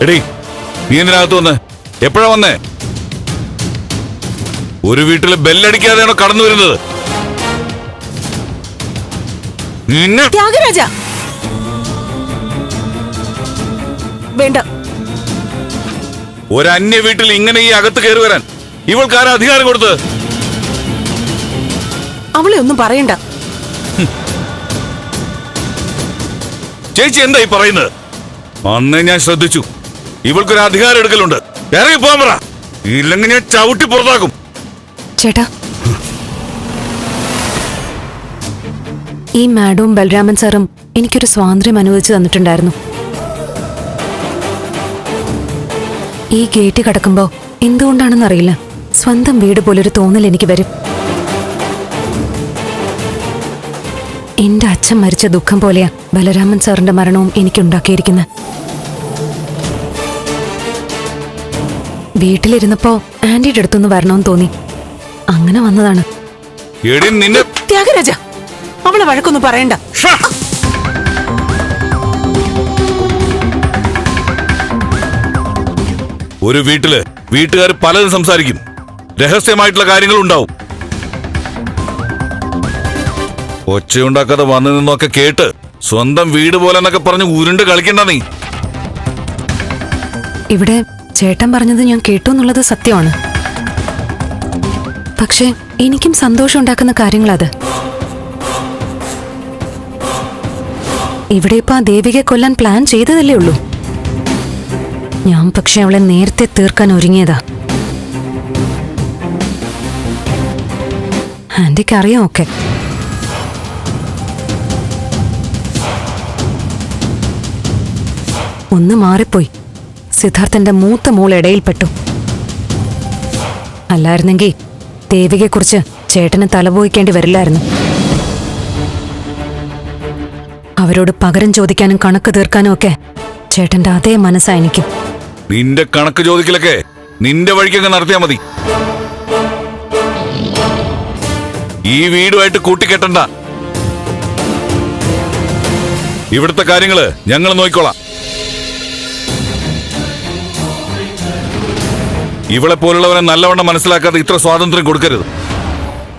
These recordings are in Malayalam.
എടീ, നീ എന്തിനകത്ത് വന്ന്? എപ്പോഴാ വന്നേ? ഒരു വീട്ടില് ബെല്ലടിക്കാതെയാണോ കടന്നു വരുന്നത്? ത്യാഗരാജ, വേണ്ട. ഒരന്യ വീട്ടിൽ ഇങ്ങനെ ഈ അകത്ത് കയറി വരാൻ ഇവൾക്കാരാ അധികാരം കൊടുത്തത്? അവളെ ഒന്നും പറയണ്ട. ചേച്ചി എന്താ ഈ പറയുന്നത്? അന്നേ ഞാൻ ശ്രദ്ധിച്ചു, ഇവൾക്കൊരു അധികാരം എടുക്കലുണ്ട്. ഇറങ്ങി പോകാൻ പറ, ഇല്ലെങ്കിൽ ഞാൻ ചവിട്ടി പുറത്താക്കും. ചേട്ടാ, ഈ മാഡവും ബലരാമൻ സാറും എനിക്കൊരു സ്വാതന്ത്ര്യം അനുവദിച്ചു തന്നിട്ടുണ്ടായിരുന്നു. ഈ ഗേറ്റ് കടക്കുമ്പോ എന്തുകൊണ്ടാണെന്നറിയില്ല, സ്വന്തം വീട് പോലൊരു തോന്നൽ എനിക്ക് വരും. എന്റെ അച്ഛൻ മരിച്ച ദുഃഖം പോലെയാ ബലരാമൻ സാറിന്റെ മരണവും എനിക്കുണ്ടാക്കിയിരിക്കുന്നത്. വീട്ടിലിരുന്നപ്പോ ആന്റിയുടെ അടുത്തൊന്ന് വരണമെന്ന് തോന്നി, അങ്ങനെ വന്നതാണ്. ത്യാഗരാജ, അവളെ വഴക്കൊന്നും പറയണ്ട. ഒരു വീട്ടില് വീട്ടുകാർ പലതും സംസാരിക്കും, രഹസ്യമായിട്ടുള്ള കാര്യങ്ങൾ ഉണ്ടാവും. ഒച്ചയുണ്ടാക്കാതെ വന്നു നിന്നൊക്കെ കേട്ട് സ്വന്തം വീട് പോലെ എന്നൊക്കെ പറഞ്ഞ് ഉരുണ്ട് കളിക്കണ്ട നീ. ഇവിടെ ചേട്ടൻ പറഞ്ഞത് ഞാൻ കേട്ടു എന്നുള്ളത് സത്യമാണ്. പക്ഷെ എനിക്കും സന്തോഷം ഉണ്ടാക്കുന്ന കാര്യങ്ങളത്. ഇവിടെ ഇപ്പൊ ആ ദേവികയെ കൊല്ലാൻ പ്ലാൻ ചെയ്തതല്ലേ ഉള്ളൂ. ഞാൻ പക്ഷെ അവളെ നേരത്തെ തീർക്കാൻ ഒരുങ്ങിയതാ. ആന്റിക്ക് അറിയാം ഒക്കെ. ഒന്ന് മാറിപ്പോയി, സിദ്ധാർത്ഥന്റെ മൂത്ത മോൾ ഇടയിൽപ്പെട്ടു. അല്ലായിരുന്നെങ്കിൽ ദേവികയെക്കുറിച്ച് ചേട്ടന് തലപോയിക്കേണ്ടി വരില്ലായിരുന്നു. അവരോട് പകരം ചോദിക്കാനും കണക്ക് തീർക്കാനും ഒക്കെ ചേട്ടന്റെ അതേ മനസ്സാ എനിക്കും. നിന്റെ കണക്ക് ചോദിക്കലൊക്കെ നിന്റെ വഴിക്കൊക്കെ നടത്തിയാ മതി. ഈ വീടുമായിട്ട് കൂട്ടിക്കെട്ടണ്ട. ഇവിടുത്തെ കാര്യങ്ങള് ഞങ്ങൾ നോക്കിക്കോളാം. ഇവളെ പോലുള്ളവരെ നല്ലവണ്ണം മനസ്സിലാക്കാതെ ഇത്ര സ്വാതന്ത്ര്യം കൊടുക്കരുത്.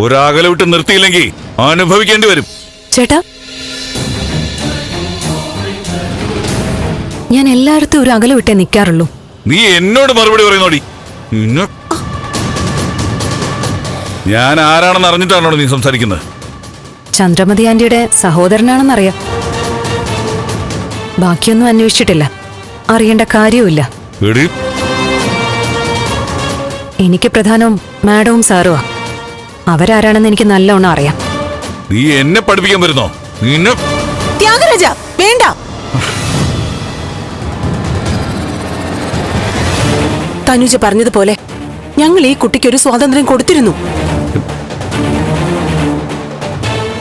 ഒരാകല വിട്ട് നിർത്തിയില്ലെങ്കിൽ അനുഭവിക്കേണ്ടി വരും. ചേട്ടാ, ഞാൻ എല്ലായിടത്തും ഒരു അകല വിട്ടേ നിൽക്കാറുള്ളൂ. നീ എന്നോട് മറുപടി പറയുന്നോടി. ഞാൻ ആരാണെന്ന് അറിഞ്ഞിട്ടാണോ നീ സംസാരിക്കുന്നത്? ചന്ദ്രമതി ആന്റിയുടെ സഹോദരനാണെന്നറിയാം. ബാക്കിയൊന്നും അന്വേഷിച്ചിട്ടില്ല, അറിയേണ്ട കാര്യവുമില്ല. എനിക്ക് പ്രധാനവും മാഡവും സാറുവാ. അവരാരാണെന്ന് എനിക്ക് നല്ലോണം അറിയാം. നീ എന്നെ പഠിപ്പിക്കാൻ വരുന്നോ? ത്യാഗരാജ, വേണ്ട. തനുജ പറഞ്ഞതുപോലെ ഞങ്ങൾ ഈ കുട്ടിക്ക് ഒരു സ്വാതന്ത്ര്യം കൊടുത്തിരുന്നു.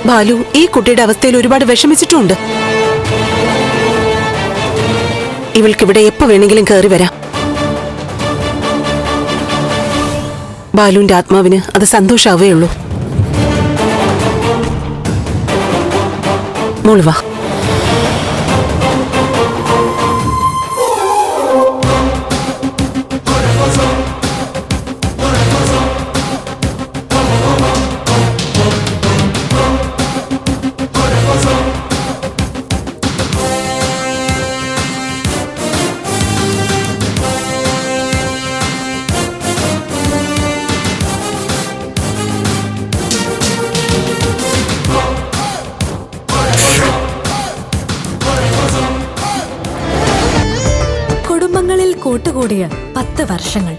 ബാലു ഈ കുട്ടിയുടെ അവസ്ഥയിൽ ഒരുപാട് വിഷമിച്ചിട്ടുണ്ട്. ഇവൾക്കിവിടെ എപ്പോ വേണമെങ്കിലും കയറി വരാം. ബാലുവിന്റെ ആത്മാവിന് അത് സന്തോഷാവേ ഉള്ളൂ. മോള് വാ. കൂട്ടുകൂടിയ 10 വർഷങ്ങൾ.